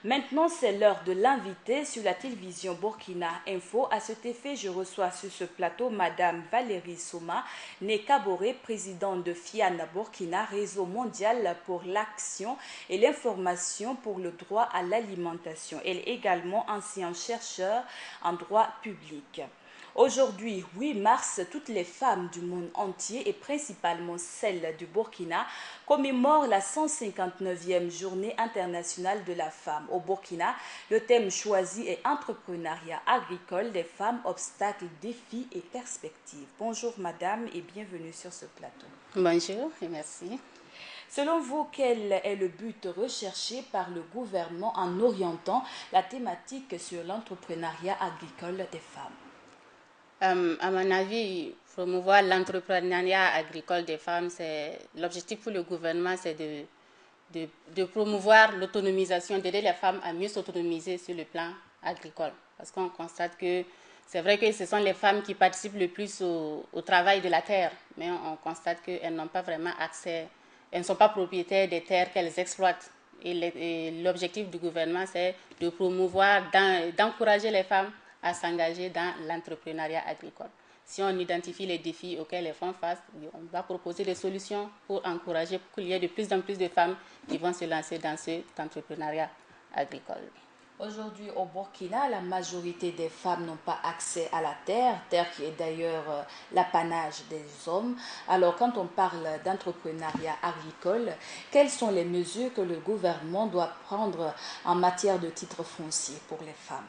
Maintenant, c'est l'heure de l'inviter sur la télévision Burkina Info. À cet effet, je reçois sur ce plateau Madame Valérie Souma, née Kaboré, présidente de FIAN Burkina, réseau mondial pour l'action et l'information pour le droit à l'alimentation. Elle est également ancien chercheur en droit public. Aujourd'hui, 8 mars, toutes les femmes du monde entier et principalement celles du Burkina commémorent la 159e journée internationale de la femme. Au Burkina, le thème choisi est entrepreneuriat agricole des femmes, obstacles, défis et perspectives. Bonjour madame et bienvenue sur ce plateau. Bonjour et merci. Selon vous, quel est le but recherché par le gouvernement en orientant la thématique sur l'entrepreneuriat agricole des femmes? À mon avis, promouvoir l'entrepreneuriat agricole des femmes, c'est l'objectif pour le gouvernement, c'est de promouvoir l'autonomisation, d'aider les femmes à mieux s'autonomiser sur le plan agricole. Parce qu'on constate que c'est vrai que ce sont les femmes qui participent le plus au travail de la terre, mais on constate qu'elles n'ont pas vraiment accès, elles ne sont pas propriétaires des terres qu'elles exploitent. Et l'objectif du gouvernement, c'est de promouvoir, d'encourager les femmes à s'engager dans l'entrepreneuriat agricole. Si on identifie les défis auxquels les femmes face, on va proposer des solutions pour encourager qu'il y ait de plus en plus de femmes qui vont se lancer dans cet entrepreneuriat agricole. Aujourd'hui, au Burkina, la majorité des femmes n'ont pas accès à la terre, terre qui est d'ailleurs l'apanage des hommes. Alors, quand on parle d'entrepreneuriat agricole, quelles sont les mesures que le gouvernement doit prendre en matière de titres fonciers pour les femmes?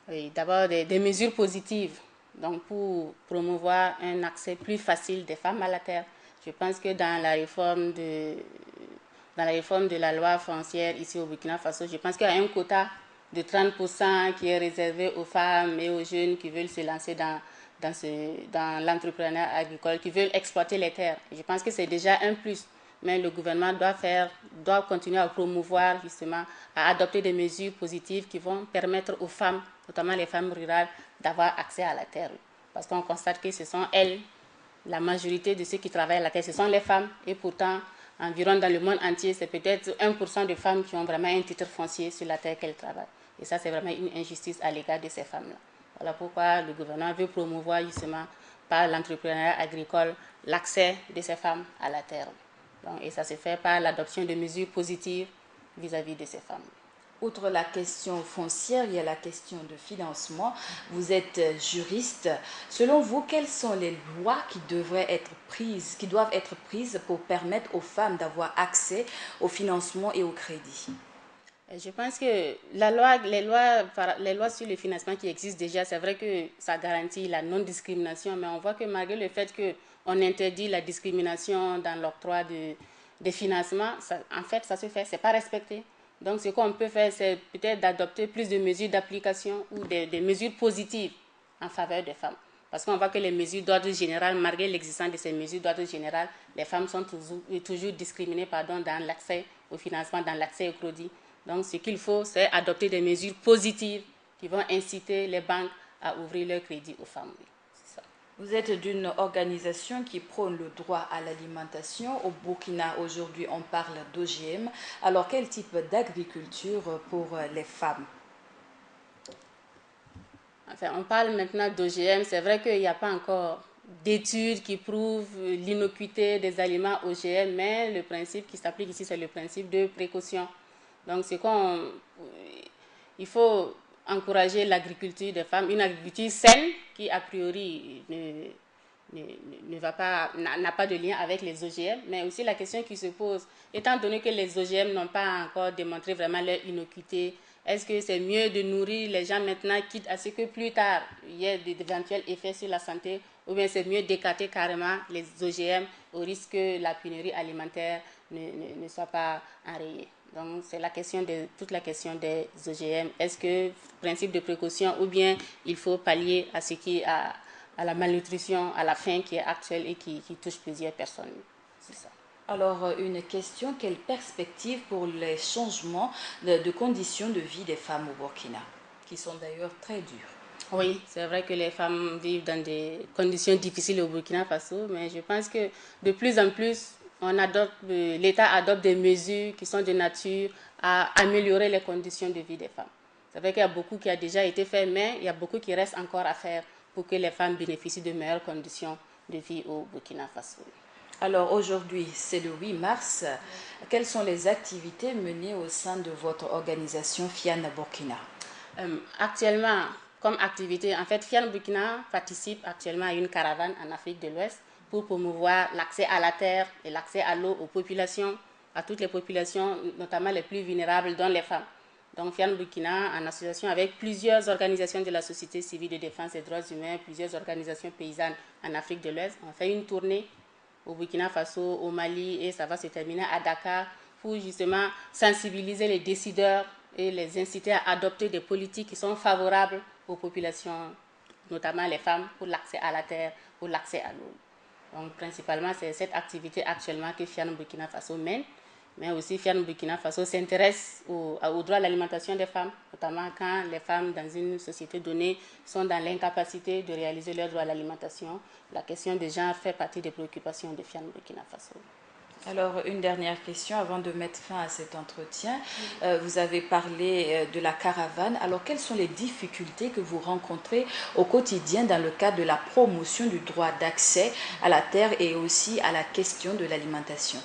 Oui, d'abord des mesures positives, donc pour promouvoir un accès plus facile des femmes à la terre. Je pense que dans la réforme de la loi foncière ici au Burkina Faso, je pense qu'il y a un quota de 30% qui est réservé aux femmes et aux jeunes qui veulent se lancer dans l'entrepreneuriat agricole, qui veulent exploiter les terres. Je pense que c'est déjà un plus, mais le gouvernement doit continuer à promouvoir justement, à adopter des mesures positives qui vont permettre aux femmes, notamment les femmes rurales, d'avoir accès à la terre. Parce qu'on constate que ce sont elles, la majorité de ceux qui travaillent à la terre, ce sont les femmes, et pourtant, environ dans le monde entier, c'est peut-être 1% de femmes qui ont vraiment un titre foncier sur la terre qu'elles travaillent. Et ça, c'est vraiment une injustice à l'égard de ces femmes-là. Voilà pourquoi le gouvernement veut promouvoir justement par l'entrepreneuriat agricole l'accès de ces femmes à la terre. Donc, et ça se fait par l'adoption de mesures positives vis-à-vis de ces femmes. Outre la question foncière, il y a la question de financement. Vous êtes juriste. Selon vous, quelles sont les lois qui doivent être prises pour permettre aux femmes d'avoir accès au financement et au crédit? Je pense que les lois sur le financement qui existent déjà, c'est vrai que ça garantit la non-discrimination, mais on voit que malgré le fait qu'on interdit la discrimination dans l'octroi des financements, en fait, ça se fait, c'est pas respecté. Donc, ce qu'on peut faire, c'est peut-être d'adopter plus de mesures d'application ou des mesures positives en faveur des femmes. Parce qu'on voit que les mesures d'ordre général, malgré l'existence de ces mesures d'ordre général, les femmes sont toujours discriminées dans l'accès au financement, dans l'accès au crédit. Donc, ce qu'il faut, c'est adopter des mesures positives qui vont inciter les banques à ouvrir leur crédit aux femmes. Ça. Vous êtes d'une organisation qui prône le droit à l'alimentation. Au Burkina, aujourd'hui, on parle d'OGM. Alors, quel type d'agriculture pour les femmes? Enfin, on parle maintenant d'OGM. C'est vrai qu'il n'y a pas encore d'études qui prouvent l'innocuité des aliments OGM, mais le principe qui s'applique ici, c'est le principe de précaution. Donc, il faut encourager l'agriculture des femmes, une agriculture saine qui, a priori, n'a pas de lien avec les OGM, mais aussi la question qui se pose, étant donné que les OGM n'ont pas encore démontré vraiment leur innocuité, est-ce que c'est mieux de nourrir les gens maintenant, quitte à ce que plus tard, il y ait d'éventuels effets sur la santé, ou bien c'est mieux d'écarter carrément les OGM au risque que la pénurie alimentaire ne soit pas enrayée. Donc, c'est toute la question des OGM. Est-ce que principe de précaution ou bien il faut pallier à ce qui à la malnutrition, à la faim qui est actuelle et qui touche plusieurs personnes. C'est ça. Alors, une question, quelle perspective pour les changements de conditions de vie des femmes au Burkina, qui sont d'ailleurs très dures? Oui, c'est vrai que les femmes vivent dans des conditions difficiles au Burkina Faso, mais je pense que de plus en plus, l'État adopte des mesures qui sont de nature à améliorer les conditions de vie des femmes. C'est vrai qu'il y a beaucoup qui a déjà été fait, mais il y a beaucoup qui reste encore à faire pour que les femmes bénéficient de meilleures conditions de vie au Burkina Faso. Alors aujourd'hui, c'est le 8 mars. Quelles sont les activités menées au sein de votre organisation FIAN Burkina? Actuellement, comme activité, en fait, FIAN Burkina participe actuellement à une caravane en Afrique de l'Ouest pour promouvoir l'accès à la terre et l'accès à l'eau aux populations, à toutes les populations, notamment les plus vulnérables, dont les femmes. Donc FIAN Burkina, en association avec plusieurs organisations de la société civile de défense des droits humains, plusieurs organisations paysannes en Afrique de l'Ouest, on fait une tournée au Burkina Faso, au Mali, et ça va se terminer à Dakar pour justement sensibiliser les décideurs et les inciter à adopter des politiques qui sont favorables aux populations, notamment les femmes, pour l'accès à la terre, pour l'accès à l'eau. Donc principalement, c'est cette activité actuellement que FIAN Burkina Faso mène, mais aussi FIAN Burkina Faso s'intéresse au droit à l'alimentation des femmes, notamment quand les femmes dans une société donnée sont dans l'incapacité de réaliser leur droit à l'alimentation. La question des genres fait partie des préoccupations de FIAN Burkina Faso. Alors, une dernière question avant de mettre fin à cet entretien. Vous avez parlé de la caravane. Alors, quelles sont les difficultés que vous rencontrez au quotidien dans le cadre de la promotion du droit d'accès à la terre et aussi à la question de l'alimentation?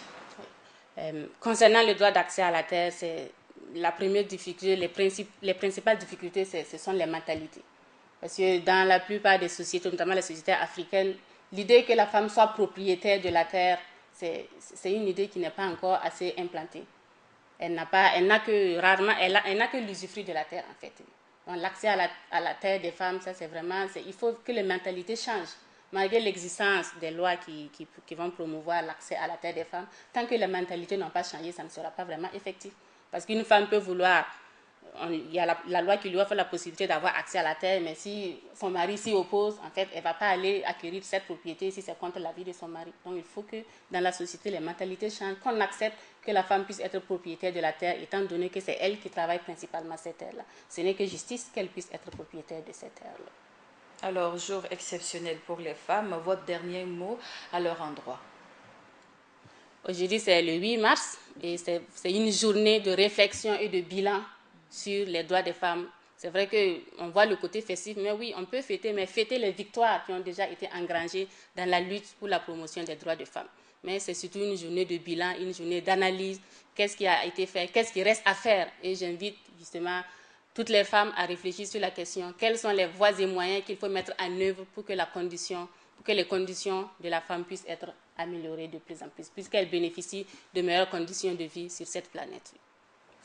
Concernant le droit d'accès à la terre, c'est la première difficulté, les principales difficultés, ce sont les mentalités. Parce que dans la plupart des sociétés, notamment les sociétés africaines, l'idée que la femme soit propriétaire de la terre, c'est une idée qui n'est pas encore assez implantée. Elle n'a que l'usufruit de la terre en fait. Donc l'accès à la terre des femmes, ça c'est vraiment, il faut que les mentalités changent. Malgré l'existence des lois qui vont promouvoir l'accès à la terre des femmes, tant que les mentalités n'ont pas changé, ça ne sera pas vraiment effectif. Parce qu'une femme peut vouloir, il y a la loi qui lui offre la possibilité d'avoir accès à la terre, mais si son mari s'y oppose, en fait, elle ne va pas aller acquérir cette propriété si c'est contre l'avis de son mari. Donc il faut que dans la société, les mentalités changent, qu'on accepte que la femme puisse être propriétaire de la terre, étant donné que c'est elle qui travaille principalement cette terre-là. Ce n'est que justice qu'elle puisse être propriétaire de cette terre-là. Alors, jour exceptionnel pour les femmes, votre dernier mot à leur endroit? Aujourd'hui, c'est le 8 mars et c'est une journée de réflexion et de bilan sur les droits des femmes. C'est vrai qu'on voit le côté festif, mais oui, on peut fêter, mais fêter les victoires qui ont déjà été engrangées dans la lutte pour la promotion des droits des femmes. Mais c'est surtout une journée de bilan, une journée d'analyse, qu'est-ce qui a été fait, qu'est-ce qui reste à faire. Et j'invite justement toutes les femmes à réfléchir sur la question, quelles sont les voies et moyens qu'il faut mettre en œuvre pour que les conditions de la femme puissent être améliorées de plus en plus, puisqu'elle bénéficie de meilleures conditions de vie sur cette planète.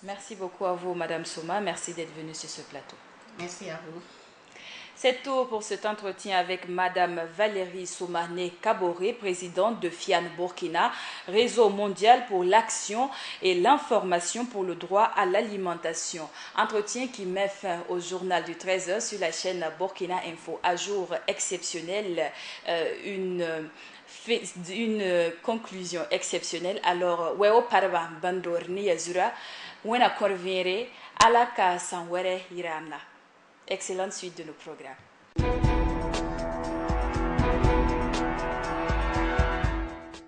Merci beaucoup à vous, Madame Souma. Merci d'être venue sur ce plateau. Merci à vous. C'est tout pour cet entretien avec Madame Valérie Soumane Kaboré, présidente de FIAN Burkina, réseau mondial pour l'action et l'information pour le droit à l'alimentation. Entretien qui met fin au journal du 13h sur la chaîne Burkina Info. À jour exceptionnel, une conclusion exceptionnelle. Alors, weo parba bandor ni yazura, wena korvere, alaka sanwere hirana. Excellente suite de nos programmes.